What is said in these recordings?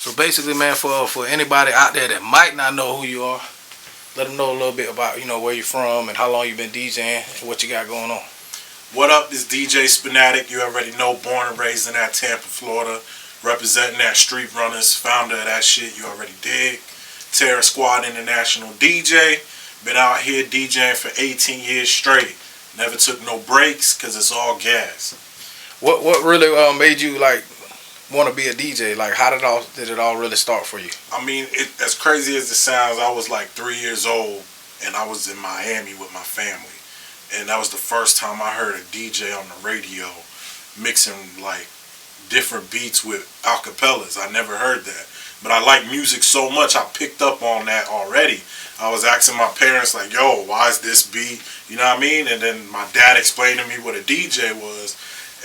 So basically, man, for anybody out there that might not know who you are, let them know a little bit about, where you're from and how long you've been DJing and what you got going on. What up, this DJ Spinatik. You already know, born and raised in that Tampa, Florida. Representing that Street Runnaz, founder of that shit, you already dig. Terror Squad International DJ. Been out here DJing for 18 years straight. Never took no breaks because it's all gas. What really made you want to be a DJ? Like, how did it all really start for you? I mean, as crazy as it sounds, I was like 3 years old and I was in Miami with my family. And that was the first time I heard a DJ on the radio mixing like different beats with acapellas. I never heard that. But I like music so much, I picked up on that already. I was asking my parents like, yo, why is this beat? You know what I mean? And then my dad explained to me what a DJ was.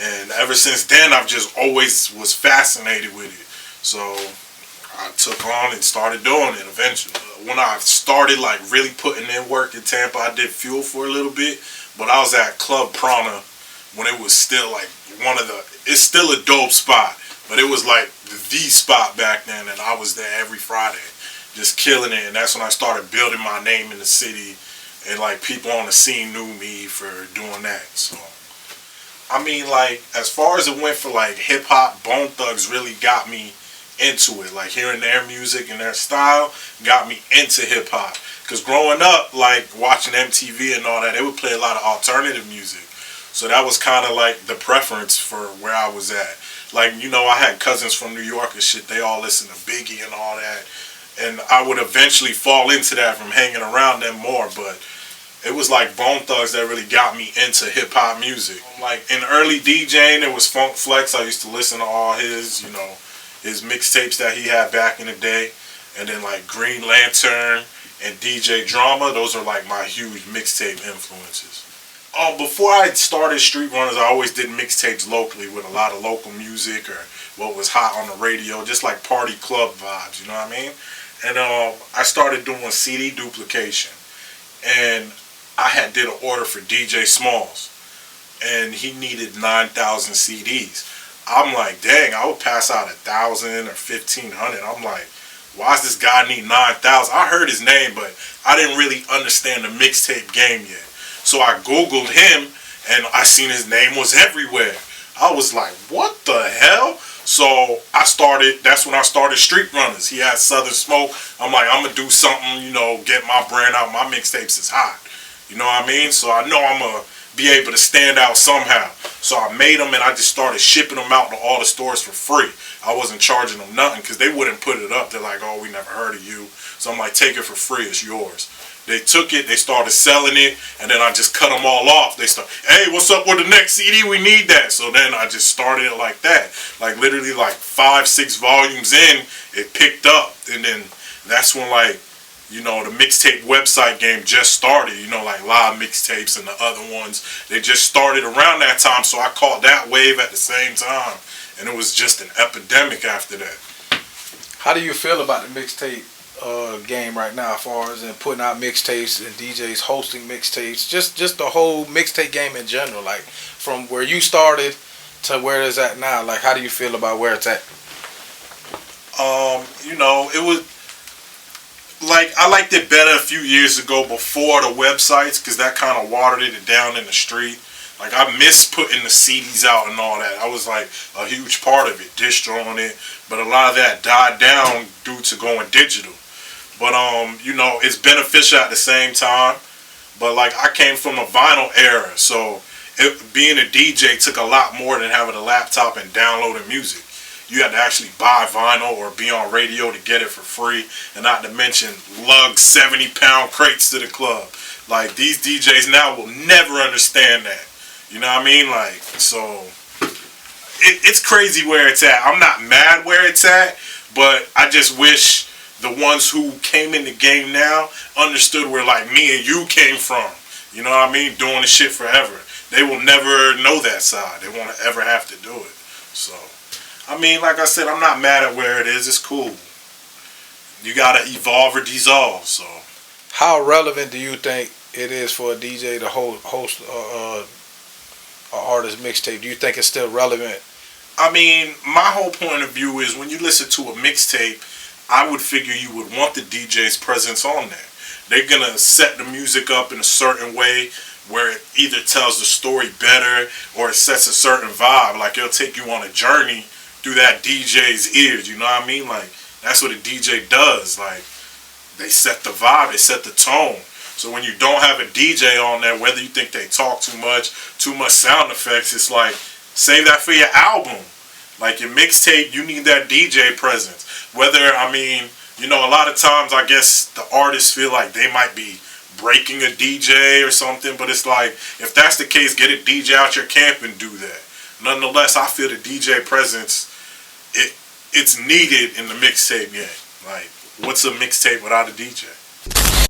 And ever since then, I've just always was fascinated with it. So I took on and started doing it eventually. When I started like really putting in work in Tampa, I did Fuel for a little bit. But I was at Club Prana when it was still like it's still a dope spot. But it was like the spot back then, and I was there every Friday, just killing it. And that's when I started building my name in the city, and like people on the scene knew me for doing that. So, I mean, like as far as it went for like hip hop, Bone Thugs really got me into it. Like hearing their music and their style got me into hip hop. Cause growing up, like watching MTV and all that, they would play a lot of alternative music. So that was kind of like the preference for where I was at. Like, I had cousins from New York and shit. They all listened to Biggie and all that. And I would eventually fall into that from hanging around them more. But it was like Bone Thugs that really got me into hip-hop music. Like, in early DJing, it was Funk Flex. I used to listen to all his, his mixtapes that he had back in the day. And then, like, Green Lantern and DJ Drama. Those are, like, my huge mixtape influences. Before I started Street Runnaz, I always did mixtapes locally with a lot of local music or what was hot on the radio, just like party club vibes, you know what I mean? And I started doing CD duplication, and I did an order for DJ Smalls, and he needed 9,000 CDs. I'm like, dang, I would pass out 1,000 or 1,500. I'm like, why does this guy need 9,000? I heard his name, but I didn't really understand the mixtape game yet. So I Googled him, and I seen his name was everywhere. I was like, what the hell? So that's when I started Street Runnaz. He had Southern Smoke. I'm like, I'm going to do something, get my brand out. My mixtapes is hot. You know what I mean? So I know I'm going to be able to stand out somehow. So I made them, and I just started shipping them out to all the stores for free. I wasn't charging them nothing because they wouldn't put it up. They're like, oh, we never heard of you. So I'm like, take it for free. It's yours. They took it, they started selling it, and then I just cut them all off. They start, hey, what's up with the next CD? We need that. So then I just started it like that. Like literally like 5-6 volumes in, it picked up. And then that's when like, the mixtape website game just started, like live mixtapes and the other ones. They just started around that time, so I caught that wave at the same time. And it was just an epidemic after that. How do you feel about the mixtape game right now, as far as in putting out mixtapes and DJs hosting mixtapes, just the whole mixtape game in general, like from where you started to where it's at now? Like, how do you feel about where it's at? It was like I liked it better a few years ago before the websites, because that kind of watered it down in the street. Like, I miss putting the CDs out and all that. I was like a huge part of it, distroing it, but a lot of that died down due to going digital. But, it's beneficial at the same time. But, like, I came from a vinyl era, so being a DJ took a lot more than having a laptop and downloading music. You had to actually buy vinyl or be on radio to get it for free, and not to mention lug 70-pound crates to the club. Like, these DJs now will never understand that. You know what I mean? Like, so it's crazy where it's at. I'm not mad where it's at, but I just wish the ones who came in the game now understood where like me and you came from. You know what I mean? Doing the shit forever. They will never know that side. They won't ever have to do it. So, I mean, like I said, I'm not mad at where it is. It's cool. You gotta evolve or dissolve. So, how relevant do you think it is for a DJ to host an artist mixtape? Do you think it's still relevant I mean, my whole point of view is when you listen to a mixtape, I would figure you would want the DJ's presence on there. They're gonna set the music up in a certain way where it either tells the story better or it sets a certain vibe. Like it'll take you on a journey through that DJ's ears. You know what I mean? Like that's what a DJ does. Like they set the vibe, they set the tone. So when you don't have a DJ on there, whether you think they talk too much sound effects, it's like save that for your album. Like your mixtape, you need that DJ presence. Whether, I mean, you know, a lot of times I guess the artists feel like they might be breaking a DJ or something, but it's like, if that's the case, get a DJ out your camp and do that. Nonetheless, I feel the DJ presence, it's needed in the mixtape game. Like, what's a mixtape without a DJ?